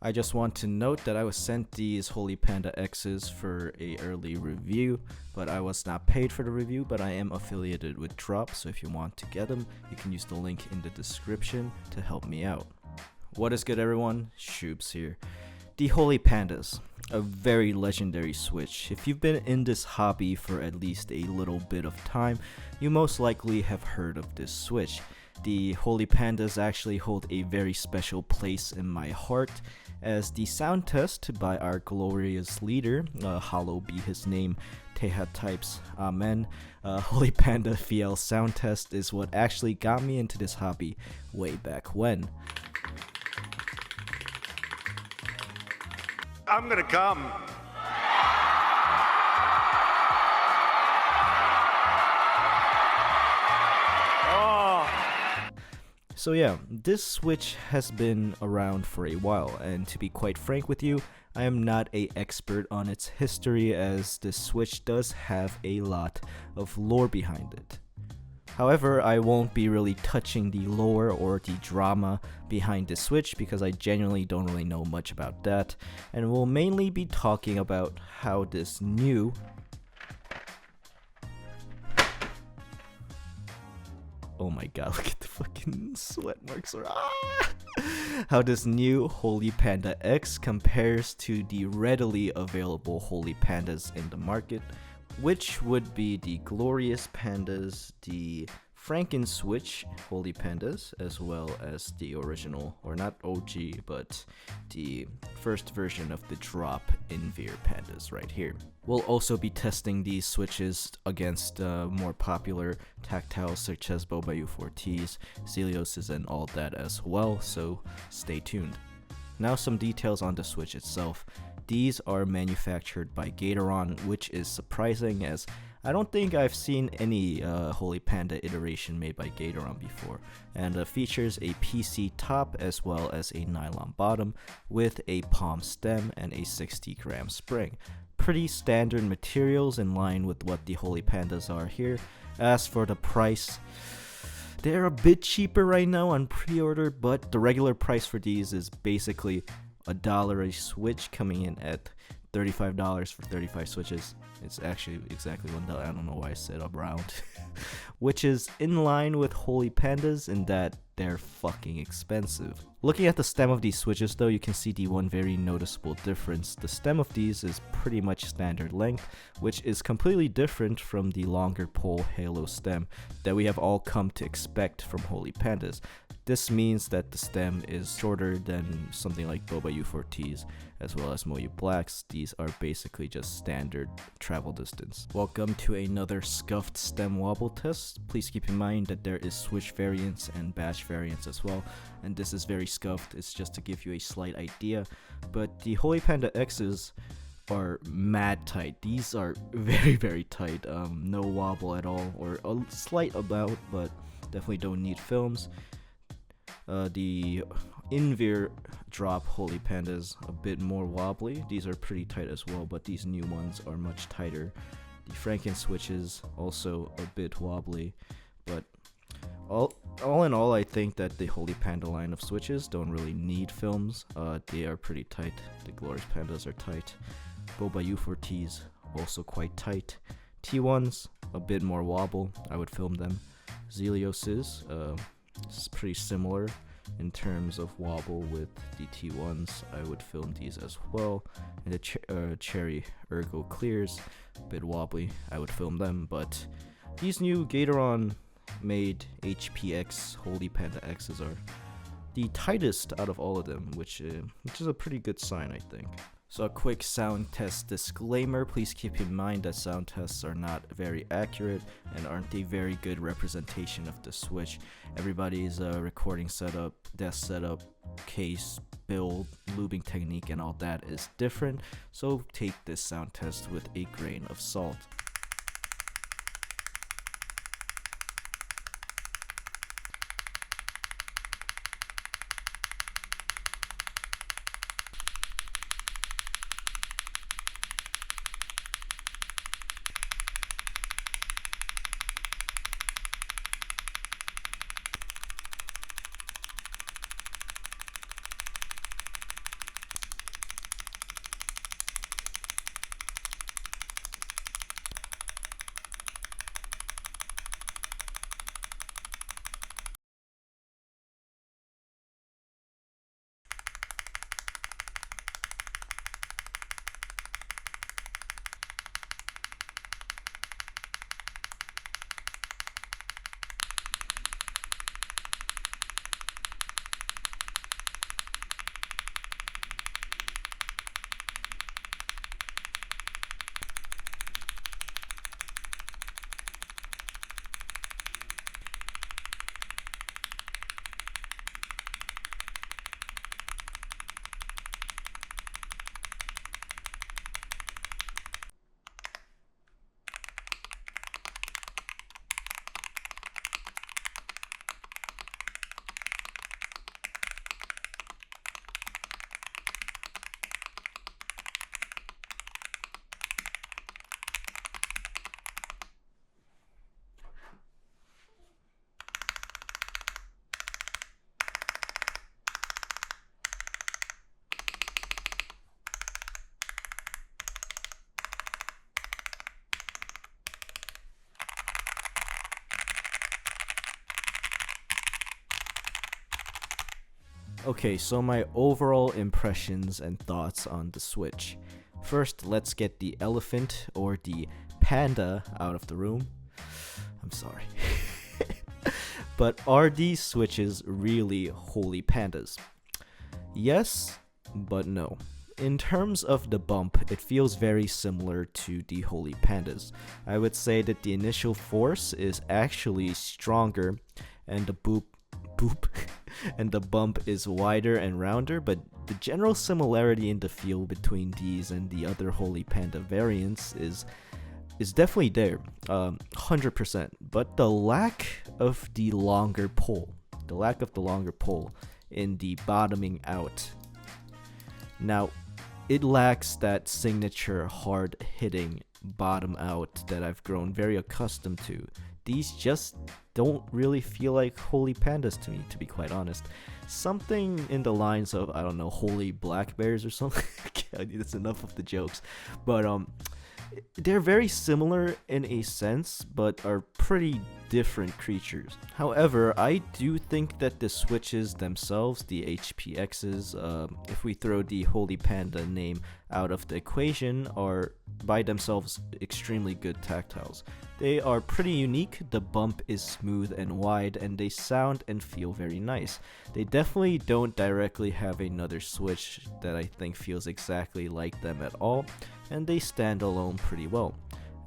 I just want to note that I was sent these Holy Panda X's for a early review, but I was not paid for the review, but I am affiliated with Drop, so if you want to get them, you can use the link in the description to help me out. What is good, everyone? Ashkeebs here. The Holy Pandas, a very legendary switch. If you've been in this hobby for at least a little bit of time, you most likely have heard of this switch. The Holy Pandas actually hold a very special place in my heart, as the sound test by our glorious leader, hallowed be his name, Teha types, amen, Holy Panda VL sound test is what actually got me into this hobby way back when. I'm gonna come. So yeah, this switch has been around for a while, and to be quite frank with you, I am not an expert on its history, as this switch does have a lot of lore behind it. However, I won't be really touching the lore or the drama behind this switch because I genuinely don't really know much about that, and we'll mainly be talking about how this new oh my god, look at the fucking sweat marks. How this new Holy Panda X compares to the readily available Holy Pandas in the market, which would be the glorious pandas, the Franken Holy Pandas, as well as the original, or not OG, but the first version of the Drop Invir pandas right here. We'll also be testing these switches against more popular tactiles such as Boba U4Ts, Zealios, and all that as well, so stay tuned. Now some details on the switch itself. These are manufactured by Gatoron, which is surprising as I don't think I've seen any Holy Panda iteration made by Gatoron before, and features a PC top as well as a nylon bottom with a palm stem and a 60-gram spring. Pretty standard materials in line with what the Holy Pandas are here. As for the price, they're a bit cheaper right now on pre-order, but the regular price for these is basically $1 a switch, coming in at $35 for 35 switches. It's actually exactly $1. I don't know why I said around. Which is in line with Holy Pandas in that they're fucking expensive. Looking at the stem of these switches though, you can see the one very noticeable difference. The stem of these is pretty much standard length, which is completely different from the longer pole halo stem that we have all come to expect from Holy Pandas. This means that the stem is shorter than something like Boba U4Ts as well as Moyu Blacks. These are basically just standard travel distance. Welcome to another Scuffed stem wobble test. Please keep in mind that there is switch variants and batch variants as well, and this is very scuffed. It's just to give you a slight idea, but the Holy Panda X's are mad tight. These are very tight. No wobble at all, or a slight about, but definitely don't need films. The Invir Drop Holy Pandas a bit more wobbly. These are pretty tight as well, but these new ones are much tighter. The Franken switches also a bit wobbly, but all in all, I think that the Holy Panda line of switches don't really need films. They are pretty tight. The Glorious Pandas are tight. Boba U4Ts also quite tight. T1s a bit more wobble. I would film them. Zealios is pretty similar in terms of wobble with the T1s. I would film these as well. And the Cherry Ergo Clears, a bit wobbly. I would film them, but these new Gatoron made HPX Holy Panda X's are the tightest out of all of them, which is a pretty good sign, I think. So a quick sound test disclaimer, please keep in mind that sound tests are not very accurate and aren't a very good representation of the switch. Everybody's recording setup, desk setup, case, build, lubing technique and all that is different, so take this sound test with a grain of salt. Okay, so my overall impressions and thoughts on the Switch. First, let's get the elephant or the panda out of the room. I'm sorry. But are these Switches really Holy Pandas? Yes, but no. In terms of the bump, it feels very similar to the Holy Pandas. I would say that the initial force is actually stronger and the boop and the bump is wider and rounder, but the general similarity in the feel between these and the other Holy Panda variants is definitely there, 100%. But the lack of the longer pole in the bottoming out. Now, it lacks that signature hard-hitting bottom out that I've grown very accustomed to. These just don't really feel like Holy Pandas to me, to be quite honest. Something in the lines of, I don't know, Holy Black Bears or something. That's enough of the jokes. But they're very similar in a sense, but are pretty different creatures. However, I do think that the Switches themselves, the HPXs, if we throw the Holy Panda name out of the equation, are by themselves extremely good tactiles. They are pretty unique, the bump is smooth and wide, and they sound and feel very nice. They definitely don't directly have another Switch that I think feels exactly like them at all, and they stand alone pretty well.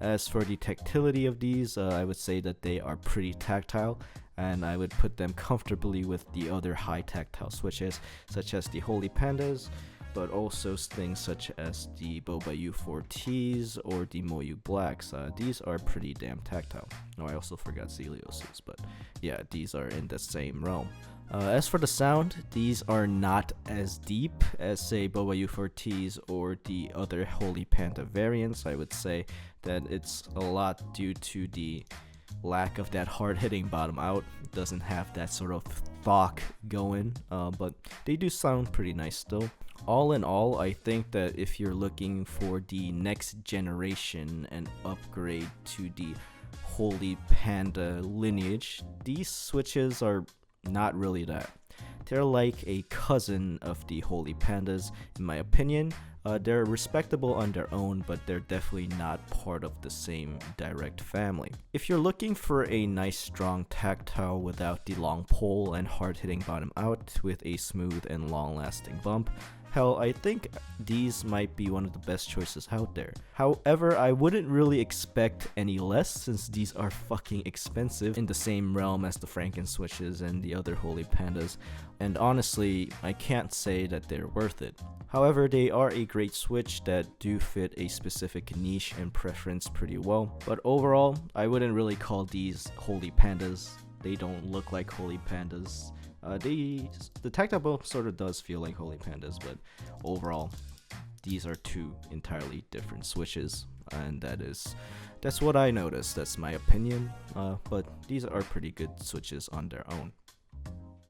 As for the tactility of these, I would say that they are pretty tactile, and I would put them comfortably with the other high tactile Switches, such as the Holy Pandas, but also things such as the Boba U4Ts or the Moyu Blacks. These are pretty damn tactile. Oh, I also forgot Zealios, but yeah, these are in the same realm. As for the sound, these are not as deep as, say, Boba U4Ts or the other Holy Panda variants. I would say that it's a lot due to the lack of that hard-hitting bottom out. It doesn't have that sort of thok going, but they do sound pretty nice still. All in all, I think that if you're looking for the next generation and upgrade to the Holy Panda lineage, these Switches are not really that. They're like a cousin of the Holy Pandas, in my opinion. They're respectable on their own, but they're definitely not part of the same direct family. If you're looking for a nice strong tactile without the long pole and hard-hitting bottom out with a smooth and long-lasting bump, hell, I think these might be one of the best choices out there. However, I wouldn't really expect any less since these are fucking expensive, in the same realm as the Franken Switches and the other Holy Pandas, and honestly, I can't say that they're worth it. However, they are a great Switch that do fit a specific niche and preference pretty well, but overall, I wouldn't really call these Holy Pandas. They don't look like Holy Pandas. The tactile bump sort of does feel like Holy Pandas, but overall, these are two entirely different Switches, and that's what I noticed. That's my opinion, but these are pretty good Switches on their own.